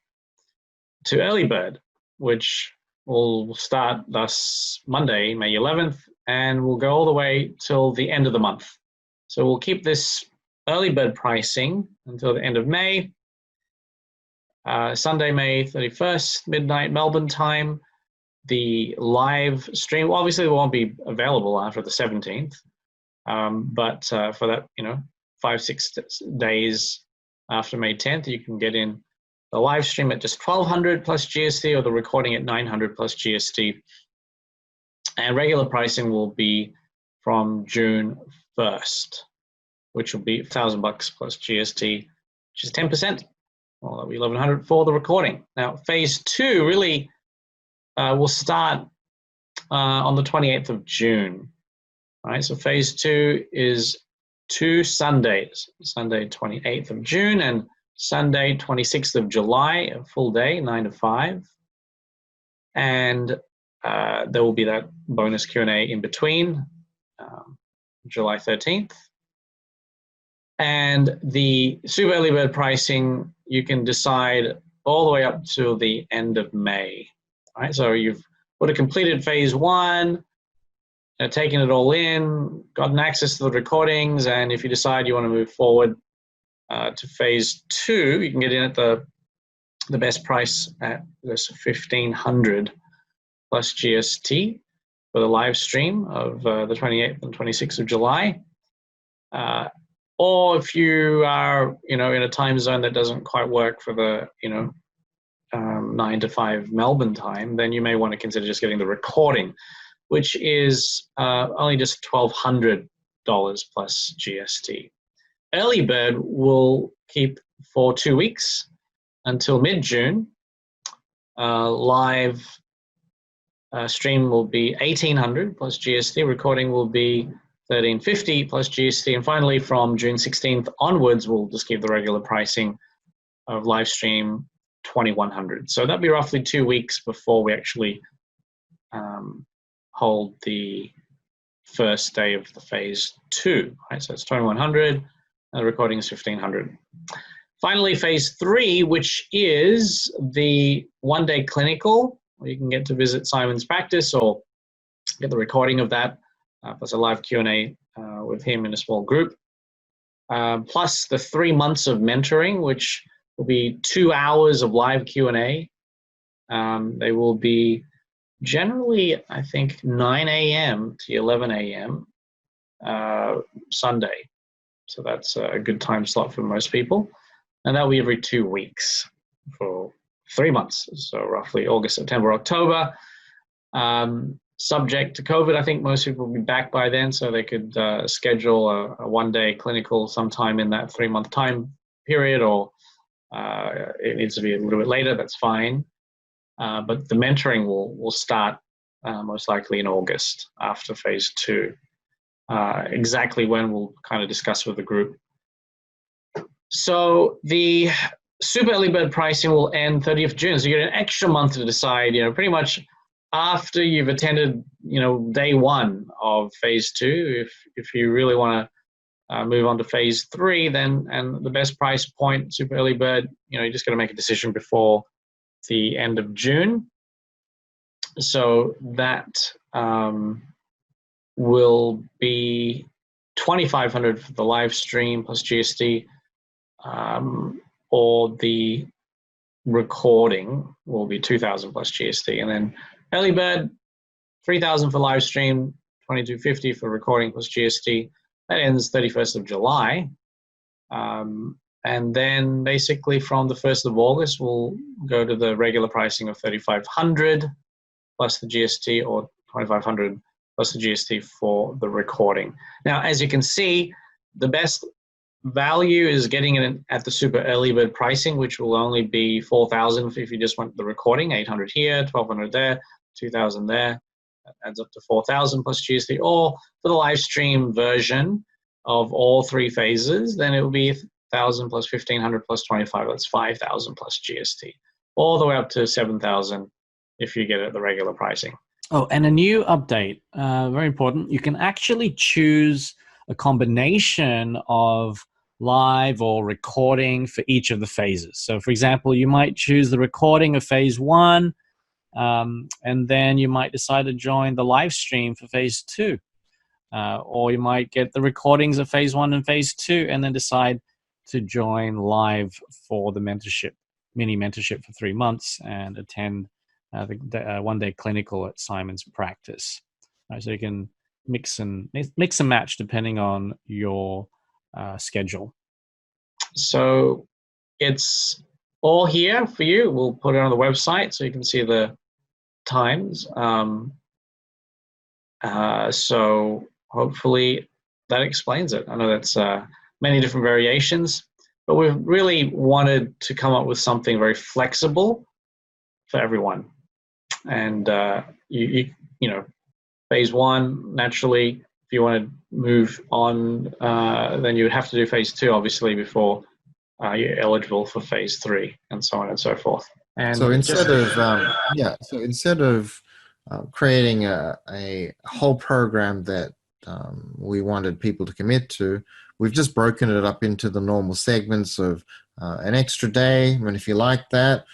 To early bird, which will start thus Monday, May 11th, and will go all the way till the end of the month. So we'll keep this early bird pricing until the end of May. Sunday, May 31st, midnight Melbourne time. The live stream, well, obviously it won't be available after the 17th, but for that, 5-6 days after May 10th, you can get in the live stream at just 1,200 plus GST or the recording at 900 plus GST. And regular pricing will be from June 1st, which will be $1,000 plus GST, which is 10%. Well, that'll be 1,100 for the recording. Now, phase 2 really will start on the 28th of June. All right, so phase 2 is 2 Sundays, Sunday 28th of June and Sunday 26th of July, a full day, 9 to 5. And there will be that bonus Q&A in between, July 13th. And the super early bird pricing, you can decide all the way up to the end of May. All right, so you've would have completed phase 1, taken it all in, gotten access to the recordings, and if you decide you want to move forward to phase 2, you can get in at the best price at this 1,500 plus GST for the live stream of the 28th and 26th of July. Or if you are, in a time zone that doesn't quite work for the, 9 to 5 Melbourne time, then you may want to consider just getting the recording, which is only just $1,200 plus GST. Early bird will keep for 2 weeks until mid-June. Live stream will be $1,800 plus GST. Recording will be $1,350 plus GST. And finally, from June 16th onwards, we'll just keep the regular pricing of live stream, $2,100. So that'll be roughly 2 weeks before we actually hold the first day of the phase 2. Right? So it's $2,100, and the recording is $1,500. Finally, phase 3, which is the one-day clinical, where you can get to visit Simon's practice or get the recording of that, plus a live Q&A with him in a small group, plus the 3 months of mentoring, which will be 2 hours of live Q&A. They will be generally, I think, 9 a.m. to 11 a.m. Sunday. So that's a good time slot for most people. And that'll be every 2 weeks for 3 months. So roughly August, September, October. Subject to COVID, I think most people will be back by then, so they could schedule a one-day clinical sometime in that 3-month time period, or it needs to be a little bit later, that's fine. But the mentoring will start most likely in August after phase 2. Exactly when we'll kind of discuss with the group So the super early bird pricing will end 30th June. So you get an extra month to decide, pretty much after you've attended, day one of phase two. If you really want to move on to phase three, and the best price point, super early bird, you just got to make a decision before the end of June. So that will be $2,500 for the live stream plus GST, or the recording will be $2,000 plus GST, and then early bird $3,000 for live stream, $2,250 for recording plus GST. That ends 31st of July, and then basically from the 1st of August we'll go to the regular pricing of $3,500 plus the GST, or $2,500 plus the GST for the recording. Now, as you can see, the best value is getting it at the super early bird pricing, which will only be $4,000 if you just want the recording, $800 here, $1,200 there, $2,000 there. That adds up to $4,000 plus GST. Or for the live stream version of all three phases, then it will be $1,000 plus $1,500 plus $25. That's $5,000 plus GST, all the way up to $7,000 if you get it at the regular pricing. Oh, and a new update, very important. You can actually choose a combination of live or recording for each of the phases. So, for example, you might choose the recording of phase one, and then you might decide to join the live stream for phase two. Or you might get the recordings of phase one and phase two, and then decide to join live for the mentorship, mini mentorship for 3 months, and attend the one-day clinical at Simon's practice. So you can mix and match depending on your schedule. So it's all here for you. We'll put it on the website so you can see the times. So hopefully that explains it. I know that's many different variations, but we've really wanted to come up with something very flexible for everyone. And you know, phase one, naturally, if you want to move on, then you would have to do phase two, obviously, before you're eligible for phase three, and so on and so forth. And so instead of creating a whole program that we wanted people to commit to, we've just broken it up into the normal segments of an extra day. And if you like that,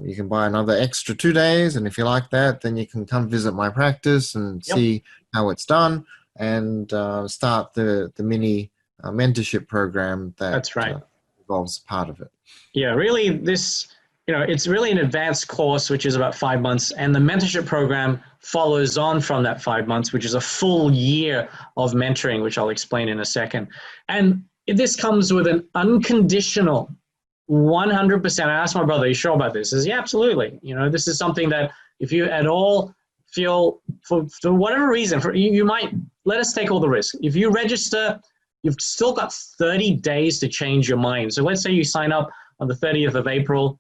you can buy another extra 2 days. And if you like that, then you can come visit my practice and see how it's done, and start the mini mentorship program that's right. Involves part of it. Yeah, really, this, it's really an advanced course, which is about 5 months, and the mentorship program follows on from that 5 months, which is a full year of mentoring, which I'll explain in a second. And this comes with an unconditional 100%. I asked my brother, "Are you sure about this?" He says, "Yeah, absolutely." This is something that if you at all feel, for whatever reason, you might let us take all the risk. If you register, you've still got 30 days to change your mind. So let's say you sign up on the 30th of April,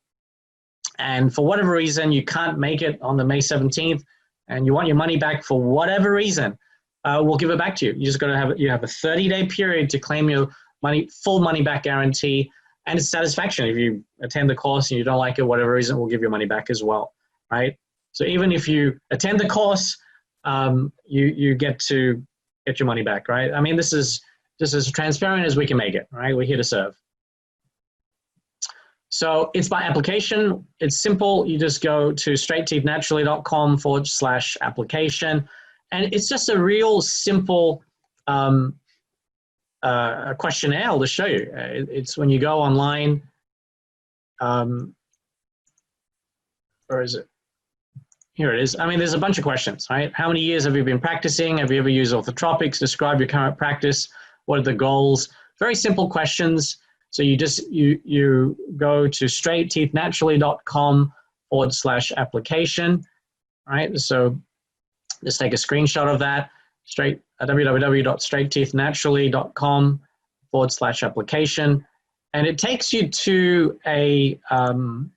and for whatever reason, you can't make it on the May 17th, and you want your money back for whatever reason, we'll give it back to you. You just got to have a 30-day period to claim your money, full money back guarantee, and it's satisfaction. If you attend the course and you don't like it, whatever reason, we'll give your money back as well, right? So even if you attend the course, you get to get your money back, right? I mean, this is just as transparent as we can make it, right? We're here to serve. So it's by application. It's simple. You just go to straightteethnaturally.com/application. And it's just a real simple questionnaire to show you. It's when you go online, where is it? Here it is. I mean, there's a bunch of questions, right? How many years have you been practicing? Have you ever used orthotropics? Describe your current practice. What are the goals? Very simple questions. So you go to straightteethnaturally.com/application, right? So just take a screenshot of that, www.straightteethnaturally.com/application. And it takes you to a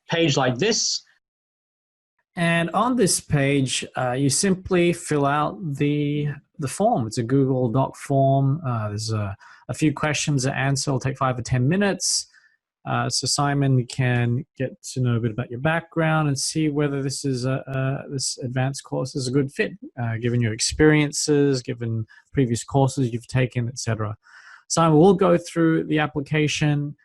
page like this. And on this page, you simply fill out the form. It's a Google Doc form. There's a few questions to answer. It'll take 5 or 10 minutes. So Simon can get to know a bit about your background and see whether this is this advanced course is a good fit, given your experiences, given previous courses you've taken, etc. Simon will go through the application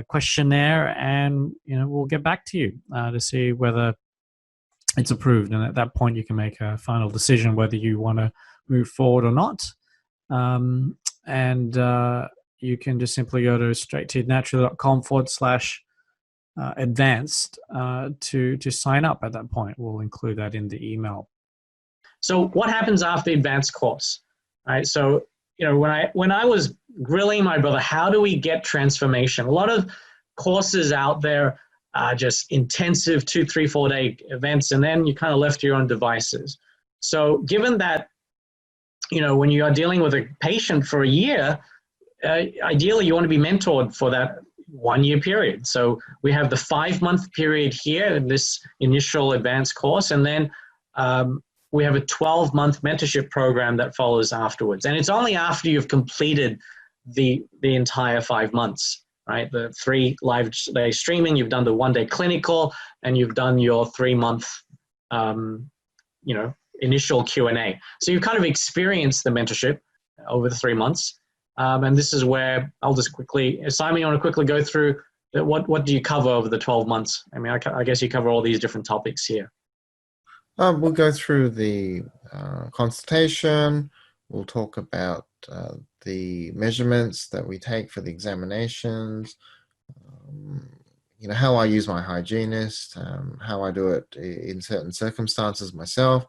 questionnaire, and we'll get back to you to see whether it's approved. And at that point, you can make a final decision whether you want to move forward or not. You can just simply go to straightteethnaturally.com/advanced to sign up at that point. We'll include that in the email. So what happens after the advanced course? Right. So, when I was grilling my brother, how do we get transformation? A lot of courses out there are just intensive 2, 3, 4 day events, and then you kind of left to your own devices. So given that, when you are dealing with a patient for a year, ideally you want to be mentored for that 1 year period. So we have the 5-month period here in this initial advanced course, and then we have a 12-month mentorship program that follows afterwards. And it's only after you've completed the entire 5 months, right? The 3 live day streaming, you've done the 1-day clinical, and you've done your 3-month, initial Q&A. So you've kind of experienced the mentorship over the 3 months. And this is where I'll just quickly, Simon, you want to quickly go through what do you cover over the 12 months? I mean, I guess you cover all these different topics here. We'll go through the consultation. We'll talk about the measurements that we take for the examinations, how I use my hygienist, how I do it in certain circumstances myself.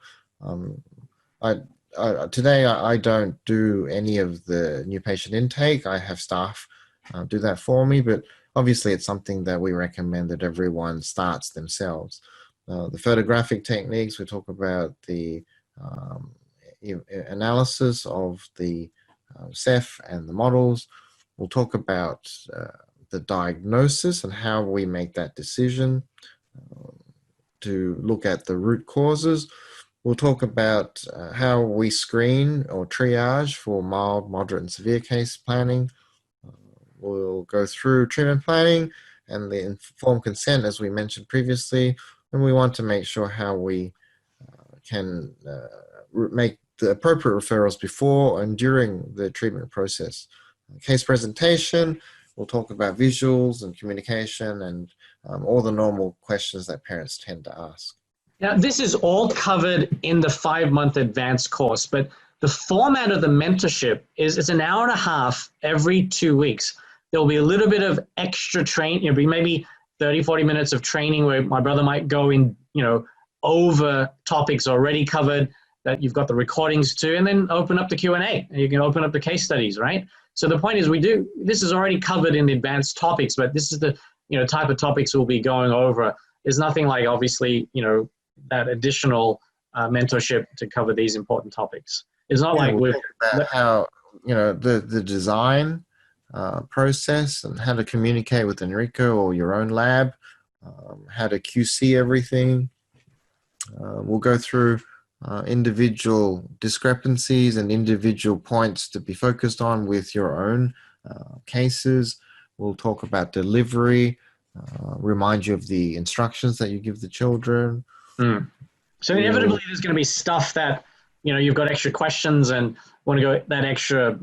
Today, I don't do any of the new patient intake. I have staff do that for me, but obviously it's something that we recommend that everyone starts themselves. The photographic techniques, we talk about the analysis of the Ceph and the models. We'll talk about the diagnosis and how we make that decision to look at the root causes. We'll talk about how we screen or triage for mild, moderate, and severe case planning. We'll go through treatment planning and the informed consent, as we mentioned previously, and we want to make sure how we can make the appropriate referrals before and during the treatment process. Case presentation, we'll talk about visuals and communication and all the normal questions that parents tend to ask. Now, this is all covered in the 5-month advanced course, but the format of the mentorship is it's an hour and a half every 2 weeks. There'll be a little bit of extra training. It'll be maybe 30, 40 minutes of training where my brother might go in, over topics already covered that you've got the recordings to, and then open up the Q&A, and you can open up the case studies, right? So the point is this is already covered in the advanced topics, but this is the, type of topics we'll be going over. There's nothing like, obviously, that additional mentorship to cover these important topics. It's not like we'll talk about how, the design process and how to communicate with Enrico or your own lab, how to QC everything. We'll go through individual discrepancies and individual points to be focused on with your own cases. We'll talk about delivery, remind you of the instructions that you give the children. So inevitably there's going to be stuff that, you've got extra questions and want to go that extra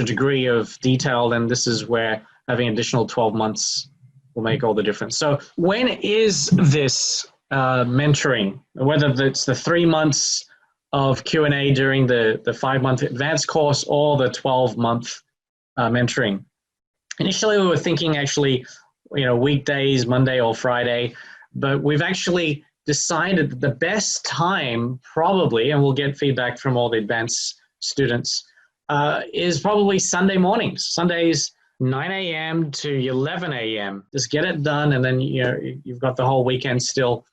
degree of detail, and this is where having additional 12 months will make all the difference. So when is this mentoring, whether it's the 3 months of Q&A during the 5-month advanced course or the 12-month mentoring? Initially, we were thinking actually, weekdays, Monday or Friday, but we've actually decided that the best time probably, and we'll get feedback from all the advanced students, is probably Sunday mornings. Sundays, 9 a.m. to 11 a.m. Just get it done, and then you've got the whole weekend still.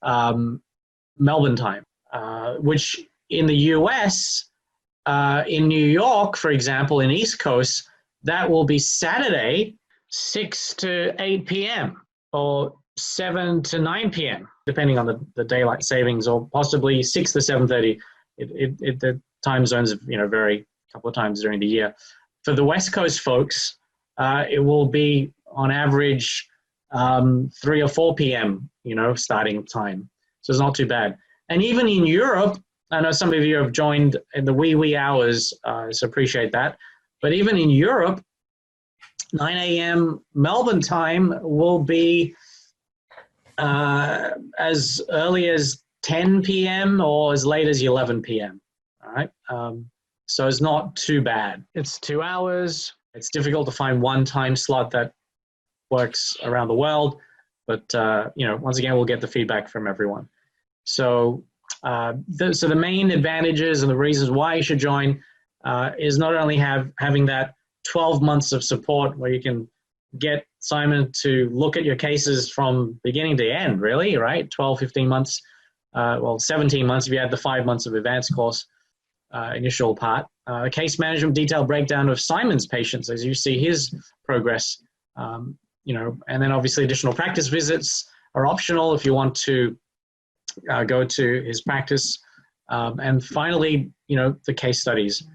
Melbourne time, which in the US, in New York, for example, in East Coast, that will be Saturday, 6 to 8 p.m. or 7 to 9 p.m., depending on the daylight savings, or possibly 6 to 7:30. The time zones vary a couple of times during the year. For the West Coast folks, it will be on average 3 or 4 p.m., starting time. So it's not too bad. And even in Europe, I know some of you have joined in the wee hours, so appreciate that. But even in Europe, 9 a.m. Melbourne time will be as early as 10 p.m. or as late as 11 p.m. All right. So it's not too bad. It's 2 hours. It's difficult to find one time slot that works around the world. But, once again, we'll get the feedback from everyone. So, the main advantages and the reasons why you should join is not only having that 12 months of support where you can get Simon to look at your cases from beginning to end, really, right? 12, 15 months, 17 months if you had the 5 months of advanced course initial part. Case management, detailed breakdown of Simon's patients as you see his progress, and then obviously additional practice visits are optional if you want to go to his practice. And finally, the case studies.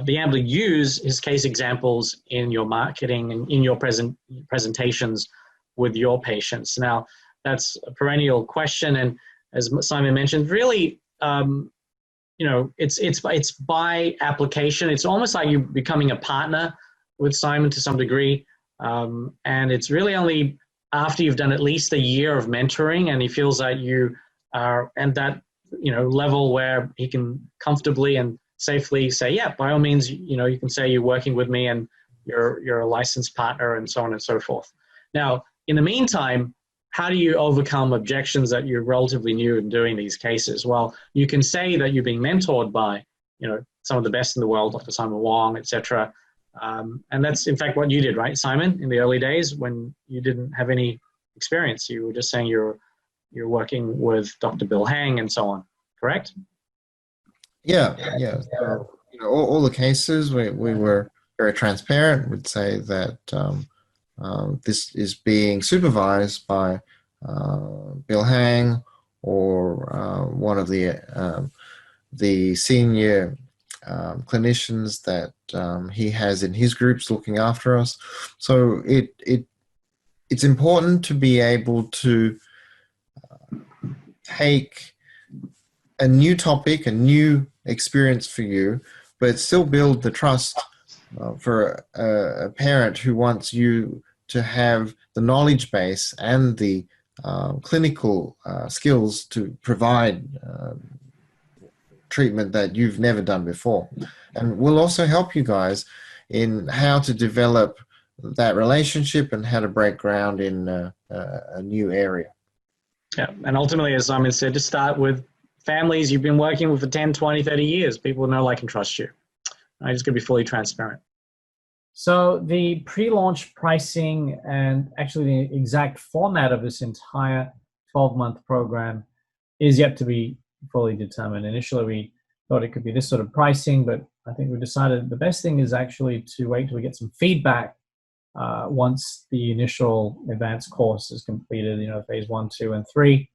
Being able to use his case examples in your marketing and in your presentations with your patients. Now, that's a perennial question, and as Simon mentioned, really, it's by application. It's almost like you becoming a partner with Simon to some degree, and it's really only after you've done at least a year of mentoring, and he feels that you are at that level where he can comfortably and safely say, yeah, by all means, you can say you're working with me and you're a licensed partner and so on and so forth. Now, in the meantime, how do you overcome objections that you're relatively new in doing these cases? Well, you can say that you're being mentored by, some of the best in the world, Dr. Simon Wong, etc. And that's in fact what you did, right, Simon, in the early days when you didn't have any experience. You were just saying you're working with Dr. Bill Hang and so on, correct? Yeah. So, all the cases we were very transparent. We'd say that this is being supervised by Bill Hang or one of the senior clinicians that he has in his groups looking after us. So it's important to be able to take a new topic, a new experience for you, but still build the trust for a parent who wants you to have the knowledge base and the clinical skills to provide treatment that you've never done before. And we'll also help you guys in how to develop that relationship and how to break ground in a new area. Yeah, and ultimately, as Simon said, to start with families you've been working with for 10, 20, 30 years. People know, like, and trust you. I'm just going to be fully transparent. So the pre-launch pricing and actually the exact format of this entire 12-month program is yet to be fully determined. Initially, we thought it could be this sort of pricing, but I think we decided the best thing is actually to wait till we get some feedback once the initial advanced course is completed, phase 1, 2, and 3,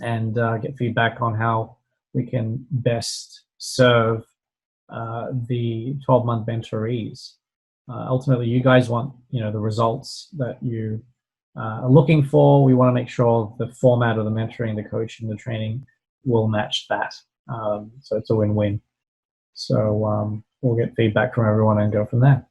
and get feedback on how we can best serve the 12-month mentorees. Ultimately, you guys want, the results that you are looking for. We want to make sure the format of the mentoring, the coaching, the training will match that. So it's a win-win. So we'll get feedback from everyone and go from there.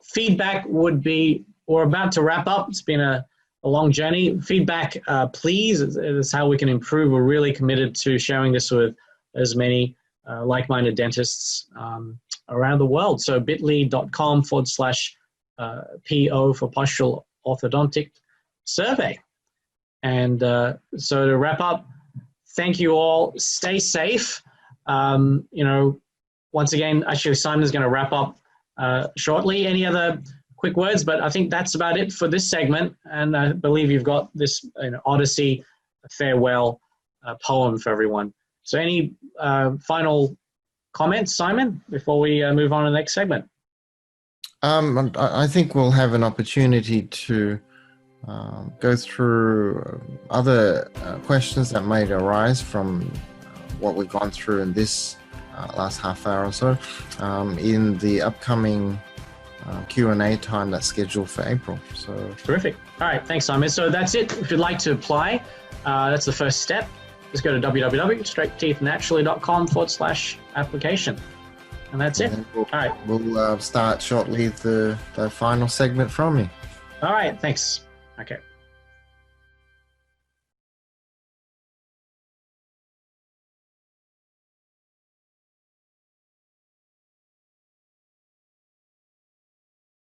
Feedback would be, we're about to wrap up. It's been a long journey. Feedback, please. It's how we can improve. We're really committed to sharing this with as many like-minded dentists around the world. So bit.ly.com/PO for Postural Orthodontic survey. And so to wrap up, thank you all. Stay safe. Once again, actually, Simon's going to wrap up shortly. Any other quick words? But I think that's about it for this segment. And I believe you've got this Odyssey farewell poem for everyone. So any final comments, Simon, before we move on to the next segment? I think we'll have an opportunity to go through other questions that might arise from what we've gone through in this last half hour or so in the upcoming Q&A time that's scheduled for April. So Terrific. All right, thanks, Simon. So that's it. If you'd like to apply, that's the first step. Just go to www.straightteethnaturally.com/application. And that's it. All right. We'll start shortly the final segment from you. All right, thanks. Okay.